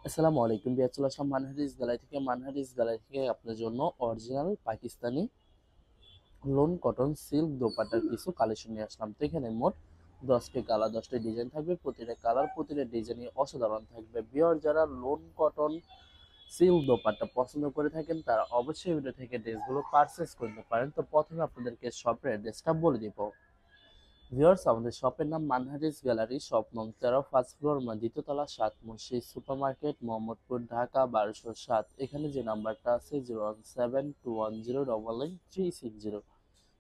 আসসালামু আলাইকুম বিয়ার, চলে আসলাম মানহারিস গ্যালারি থেকে আপনার জন্য original Pakistani lawn cotton silk দোপাট্টার কিছু কালেকশন নিয়ে আসলাম। তো এখানে মোট 10টি কালার 10টি ডিজাইন থাকবে। প্রতিটা কালার প্রতিটা ডিজাইনই অসাধারণ থাকবে। বিয়ার যারা লোন কটন সিল্ক দোপাট্টা পছন্দ করে থাকেন তারা অবশ্যই ভিডিও থেকে ড্রেসগুলো পারচেস করতে পারেন। তো প্রথমে আপনাদেরকে শপের অ্যাড্রেসটা বলে দিব। ভিউয়ার্স, আমাদের শপের নাম মানহারিস গ্যালারি, শপ নং 13, ফার্স্ট ফ্লোর, দ্বিতীয় তলা, 7 মসজিদ সুপার মার্কেট, মোহাম্মদপুর, ঢাকা 1207। এখানে যে নাম্বারটা আছে 01721099360,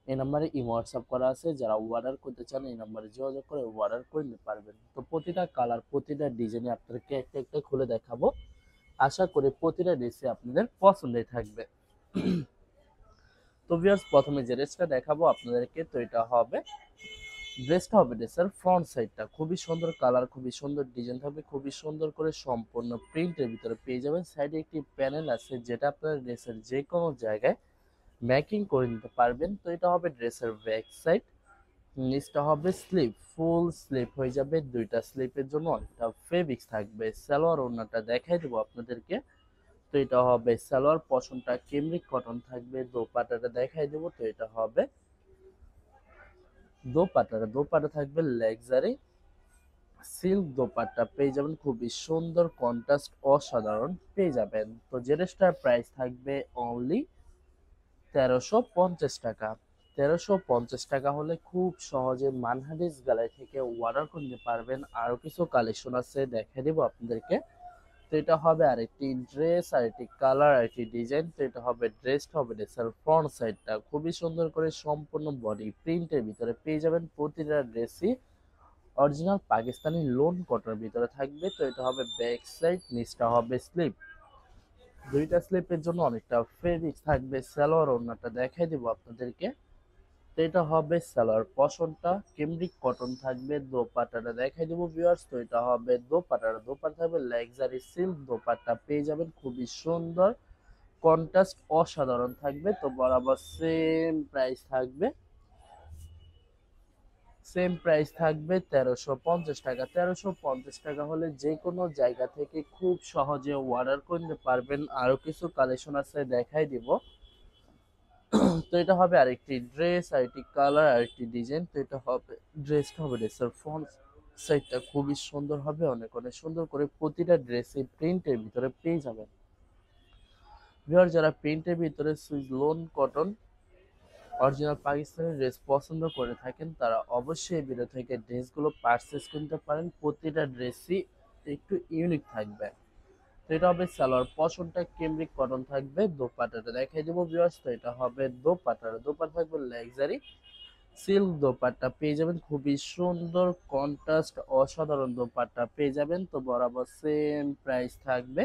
এই নাম্বারে ইমো হোয়াটসঅ্যাপ করা আছে। যারা অর্ডার করতে চান এই নাম্বারে যোগাযোগ করে অর্ডার করে নিতে পারবেন। তো প্রতিটা কালার প্রতিটা ডিজাইনে আপনাদেরকে একটা একটা খুলে দেখাবো। আশা করি প্রতিটা ড্রেসে আপনাদের পছন্দের থাকবে। তো ভিউয়ার্স, প্রথমে যে ড্রেসটা দেখাবো আপনাদেরকে, তো এটা হবে ড্রেসটা হবে ড্রেসের ফ্রন্ট সাইডটা খুবই সুন্দর কালার, খুবই সুন্দর ডিজাইন থাকবে, খুবই সুন্দর করে সম্পূর্ণ প্রিন্টের ভিতরে পেয়ে যাবেন। সাইডে একটি প্যানেল আছে যেটা আপনার ড্রেসের যে কোনো জায়গায় ম্যাকিং করে নিতে পারবেন। তো এটা হবে ড্রেসের ব্যাক সাইড। নিচটা হবে স্লিপ, ফুল স্লিপ হয়ে যাবে। দুইটা স্লিপের জন্য একটা ফেব্রিক্স থাকবে। সালোয়ার ওড়নাটা দেখাই দেবো আপনাদেরকে। তো এটা হবে সালোয়ার, পশনটা কেমরিক কটন থাকবে। দোপাট্টাটা দেখাই দেবো। তো এটা হবে দোপাট্টা থাকবে লাক্সারি সিল্ক দোপাট্টা পেয়ে যাবেন, খুবই সুন্দর কন্ট্রাস্ট অসাধারণ পেয়ে যাবেন। তো যে ড্রেসটার প্রাইস থাকবে অনলি 1350 টাকা। 1350 টাকা হলে খুব সহজে মানহারিস গ্যালারি থেকে অর্ডার করতে পারবেন। আরো কিছু কালেকশন আছে, দেখে দিব আপনাদেরকে। তো এটা হবে আরেকটি ড্রেস, আরেকটি কালার, আরেকটি ডিজাইন। তো এটা হবে ড্রেসটা হবে ড্রেসের ফ্রন্ট সাইডটা খুবই সুন্দর করে সম্পূর্ণ বডি প্রিন্টের ভিতরে পেয়ে যাবেন। প্রতিটা ড্রেসই অরিজিনাল পাকিস্তানি লোন কটনের ভিতরে থাকবে। তো এটা হবে ব্যাক সাইড, নিচটা হবে স্লিপ। দুইটা স্লিপের জন্য অনেকটা ফেব্রিক্স থাকবে। সালোয়ার ওড়নাটা দেখাই দিব আপনাদেরকে। তো এটা হবে সালোয়ার, পশনটা কেমব্রিক কটন থাকবে। দোপাট্টাটা দেখাই দিব ভিউয়ার্স। তো এটা হবে দোপাট্টা থাকবে লাক্সারি সিল্ক দোপাট্টা পেয়ে যাবেন, খুবই সুন্দর কন্ট্রাস্ট অসাধারণ থাকবে। তো বরাবর সেম প্রাইস থাকবে 1350 টাকা। 1350 টাকা হলে যে কোনো জায়গা থেকে খুব সহজে অর্ডার করতে পারবেন। আরো কিছু কালেকশন আছে, দেখাই দিব। তো এটা হবে আরেকটি ড্রেস, আরেকটি কালার, আরেকটি ডিজাইন। তো এটা হবে ড্রেসটা হবে ড্রেসের ফ্রন্ট সাইডটা খুবই সুন্দর হবে, অনেক অনেক সুন্দর করে প্রতিটা ড্রেসে প্রিন্টের ভিতরে পেয়ে যাবেন। ভিউয়ার, যারা প্রিন্টের ভিতরে Swiss loan cotton original Pakistani dress পছন্দ করে থাকেন তারা অবশ্যই এই ভিডিও থেকে ড্রেসগুলো পারচেস করতে পারেন। প্রতিটা ড্রেসই একটু ইউনিক থাকবে। তো এটা হবে সালোয়ার, পশনটা কেমব্রিক কটন থাকবে। দোপাট্টাটা দেখাই দেবো ভিউয়ার্স। তো এটা হবে দোপাট্টা থাকবে লাক্সারি সিল্ক দোপাট্টা পেয়ে যাবেন, খুবই সুন্দর কন্ট্রাস্ট অসাধারণ দোপাট্টা পেয়ে যাবেন। তো বরাবর সেম প্রাইস থাকবে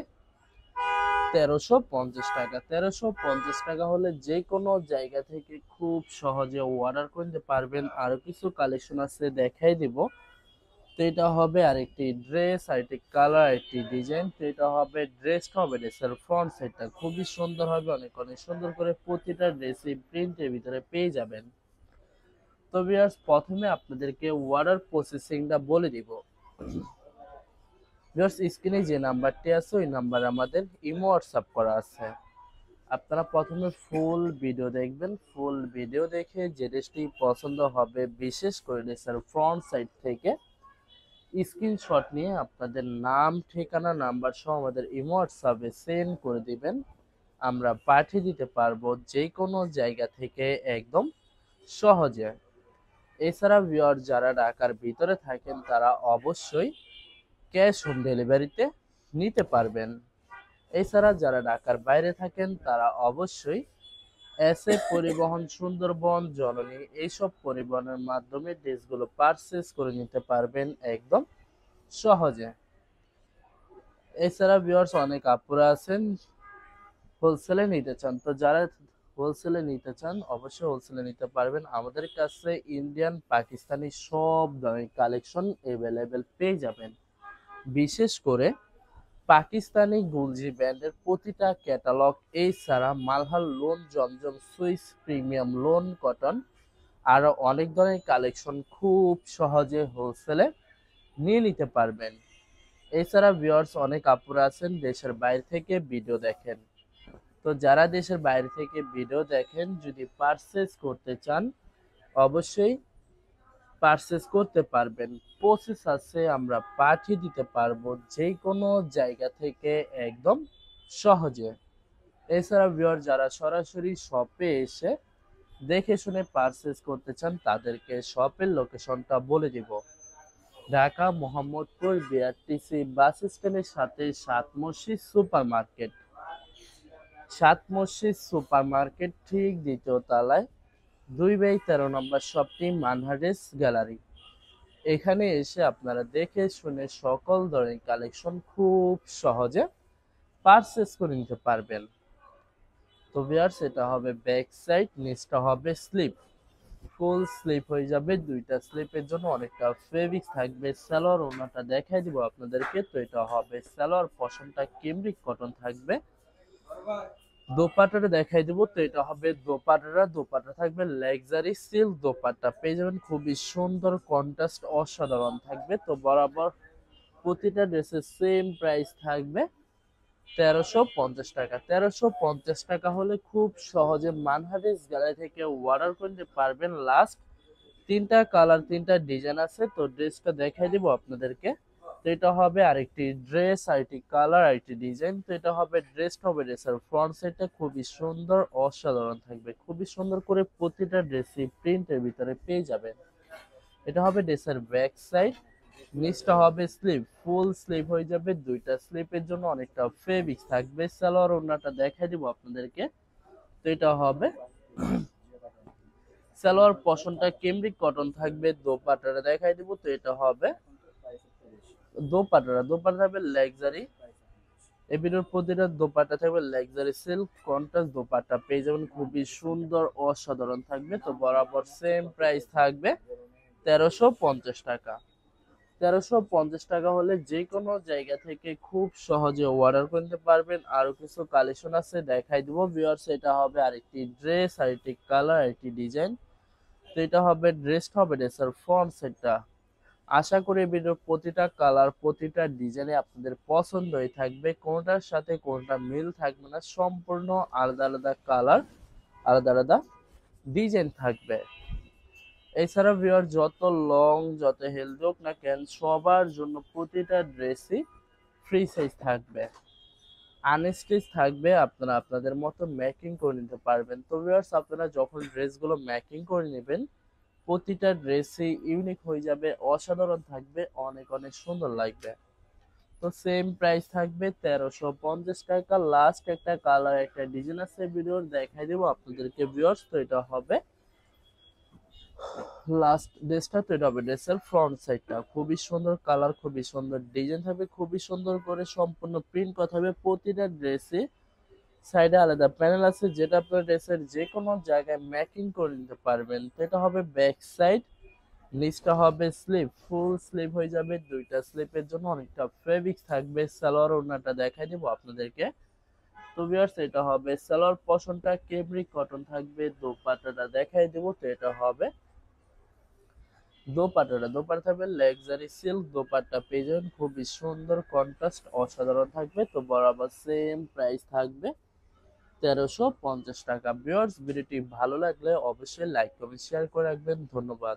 1350 টাকা। 1350 টাকা হলে যে কোনো জায়গা থেকে খুব সহজে অর্ডার করতে পারবেন। আরো কিছু কালেকশন আছে, দেখাই দিব। তো এটা হবে আরেকটি ড্রেস, আরেকটি কালার, আরেকটি ডিজাইন। তো এটা হবে ড্রেসটা হবে ড্রেসের ফ্রন্ট সাইডটা খুবই সুন্দর হবে, অনেক অনেক সুন্দর করে প্রতিটা ড্রেসই প্রিন্টের ভিতরে পেয়ে যাবেন। তো ভিউয়ার্স, প্রথমে আপনাদেরকে অর্ডার প্রসেসিংটা বলে দিব। ভিউয়ার্স, স্ক্রিনে যে নাম্বারটি আছে ওই নাম্বারে আমাদের ইমো হোয়াটসঅ্যাপ করা আছে। আপনারা প্রথমে ফুল ভিডিও দেখবেন। ফুল ভিডিও দেখে যে ড্রেসটি পছন্দ হবে, বিশেষ করে ড্রেসের ফ্রন্ট সাইড থেকে স্ক্রিনশট নিয়ে আপনাদের নাম, ঠিকানা, নাম্বার সহ আমাদের ইমো হোয়াটসঅ্যাপে সেন্ড করে দিবেন। আমরা পাঠিয়ে দিতে পারবো যে কোনো জায়গা থেকে একদম সহজে। এছাড়া ভিউয়ার, যারা ঢাকার ভিতরে থাকেন তারা অবশ্যই ক্যাশ হোম ডেলিভারিতে নিতে পারবেন। এছাড়া যারা ঢাকার বাইরে থাকেন তারা অবশ্যই এসএ পরিবহন, সুন্দরবন, জননী এইসব পরিবহনের মাধ্যমে ড্রেসগুলো পারচেস করে নিতে পারবেন একদম সহজে। এছাড়া ভিউয়ার্স, অনেক আপুরা আছেন হোলসেলে নিতে চান। তো যারা হোলসেলে নিতে চান অবশ্যই হোলসেলে নিতে পারবেন। আমাদের কাছে ইন্ডিয়ান পাকিস্তানি সব ধরনের কালেকশন এভেলেবেল পেয়ে যাবেন। বিশেষ করে পাকিস্তানি গুলজি ব্র্যান্ডের প্রতিটা ক্যাটালগ, এছাড়া মালহার লোন, জমজম সুইস প্রিমিয়াম লোন কটন, আরো অনেক ধরনের কালেকশন খুব সহজে হোলসেলে নিয়ে নিতে পারবেন। এছাড়া ভিউয়ার্স অনেক আপুরা আছেন দেশের বাইরে থেকে ভিডিও দেখেন। তো যারা দেশের বাইরে থেকে ভিডিও দেখেন যদি পারচেজ করতে চান অবশ্যই পারচেজ করতে পারবেন। প্রসেস আছে, আমরা পাঠিয়ে দিতে পারবো যে কোনো জায়গা থেকে একদম সহজে। এছাড়া ভিউয়ার যারা সরাসরি শপে এসে দেখে শুনে পারচেজ করতে চান তাদেরকে শপের লোকেশনটা বলে দিব। ঢাকা মোহাম্মদপুর বিআরটিসি বাস স্ট্যান্ডের সাথে সাত মসজিদ সুপার মার্কেট। সাত মসজিদ সুপার মার্কেট ঠিক দ্বিতীয় তলায় 2/13 নম্বর শপটি মানহারেস গ্যালারি। এখানে এসে আপনারা দেখে শুনে সকল ধরনের কালেকশন খুব সহজে পারচেজ করে নিতে পারবেন। তো ভিউয়ার্স এটা হবে ব্যাক সাইড, নিচটা হবে স্লিপ, ফুল স্লিপ হয়ে যাবে। দুইটা স্লিপের জন্য অনেকটা ফেব্রিক থাকবে। সালোয়ার ওড়নাটা দেখাই দিব আপনাদেরকে। তো এটা হবে সালোয়ার পশমটা কেমব্রিক কটন থাকবে। দোপাট্টাটা দেখাই দিব। তো এটা হবে দোপাট্টা থাকবে লাক্সারি সিল্ক দোপাট্টা পেয়ে যাবেন, খুবই সুন্দর কন্ট্রাস্ট অসাধারণ থাকবে। তো বরাবর প্রতিটা ড্রেসের সেম প্রাইস থাকবে 1350 টাকা। 1350 টাকা হলে খুব সহজে মানহারেস গ্যালারি থেকে অর্ডার করতে পারবেন। লাস্ট তিনটা কালার তিনটা ডিজাইন আছে, তো ড্রেসটা দেখাই দিব আপনাদেরকে। তো এটা হবে আরেকটি ড্রেস, আরেকটি কালার, আরেকটি ডিজাইন। তো এটা হবে ড্রেসটা হবে ড্রেসের ফ্রন্ট সাইডটা খুবই সুন্দর অসাধারণ থাকবে, খুবই সুন্দর করে প্রতিটা ড্রেসই প্রিন্টের ভিতরে পেয়ে যাবেন। এটা হবে ড্রেসের ব্যাক সাইড, নিচটা হবে স্লিভ, ফুল স্লিভ হয়ে যাবে। দুইটা স্লিপের জন্য অনেকটা ফেব্রিক থাকবে। সালোয়ার ওড়নাটা দেখাই দিব আপনাদেরকে। তো এটা হবে সালোয়ার পশমটা কেমব্রিক কটন থাকবে। দোপাট্টাটা দেখাই দিব। তো এটা হবে দোপাট্টা থাকবে লাক্সারি। এই ভিডিওর প্রতিটা দোপাট্টা থাকবে লাক্সারি সিল্ক কন্ট্রাস্ট দোপাট্টা পেয়ে যাবেন, খুবই সুন্দর অসাধারণ থাকবে। তো বরাবর সেম প্রাইস থাকবে 1350 টাকা। 1350 টাকা হলে যে কোনো জায়গা থেকে খুব সহজে অর্ডার করতে পারবেন। আরো কিছু কালেকশন আছে দেখাই দিব ভিউয়ার্স। এটা হবে আরেকটি ড্রেস, আরেকটি কালার, আরেকটি ডিজাইন। তো এটা হবে ড্রেসটা হবে ড্রেসের ফ্রন্ট সাইডটা। আশা করি ভিডিওর প্রতিটা কালার প্রতিটা ডিজাইনে আপনাদের পছন্দ হয়ে থাকবে, কোনটার সাথে কোনটা মিল থাকবে না, সম্পূর্ণ আলাদা আলাদা কালার আলাদা আলাদা ডিজাইন থাকবে। এছাড়া ভিউয়ার যত লং যত হেলদি হোক না কেন সবার জন্য প্রতিটা ড্রেসই ফ্রি সাইজ থাকবে, আনস্টিচ থাকবে। আপনারা আপনাদের মতো মেকিং করে নিতে পারবেন। তো ভিউয়ার্স আপনারা যখন ড্রেসগুলো মেকিং করে নেবেন প্রতিটা ড্রেসই ইউনিক হয়ে যাবে, অসাধারণ থাকবে, অনেক অনেক সুন্দর লাগবে। তো সেম প্রাইস থাকবে 1350 টাকা। লাস্ট একটা কালার একটা ডিজাইন আছে ভিডিওর দেখাই দেবো আপনাদেরকে ভিউয়ার্স। তো এটা হবে লাস্ট ড্রেসটা। তো এটা হবে ড্রেসের ফ্রন্ট সাইডটা, খুবই সুন্দর কালার, খুবই সুন্দর ডিজাইন থাকবে, খুবই সুন্দর করে সম্পূর্ণ প্রিন্ট করা হবে। প্রতিটা ড্রেসে সাইডে আলাদা প্যানেল আছে যেটা আপনার ড্রেসের যে কোনো জায়গায় ম্যাকিং করে নিতে পারবেন। তো এটা হবে ব্যাক সাইড, নিচটা হবে স্লিভ, ফুল স্লিভ হয়ে যাবে। দুইটা স্লিপের জন্য অনেকটা ফেব্রিক থাকবে। সালোয়ার ওড়নাটা দেখাই দিব আপনাদেরকে। তো ভিউয়ার্স এটা হবে সালোয়ার পশমটা কেমব্রিক কটন থাকবে। দোপাট্টাটা দেখাই দিব। তো এটা হবে দোপাট্টা থাকবে লাক্সারি সিল্ক দোপাট্টা পেয়ে যাবেন, খুবই সুন্দর কন্ট্রাস্ট অসাধারণ থাকবে। তো বরাবর সেম প্রাইস থাকবে 1350 টাকা। ভিউয়ার্স ভিডিওটি ভালো লাগলে অবশ্যই লাইক কমেন্ট শেয়ার করে রাখবেন। ধন্যবাদ।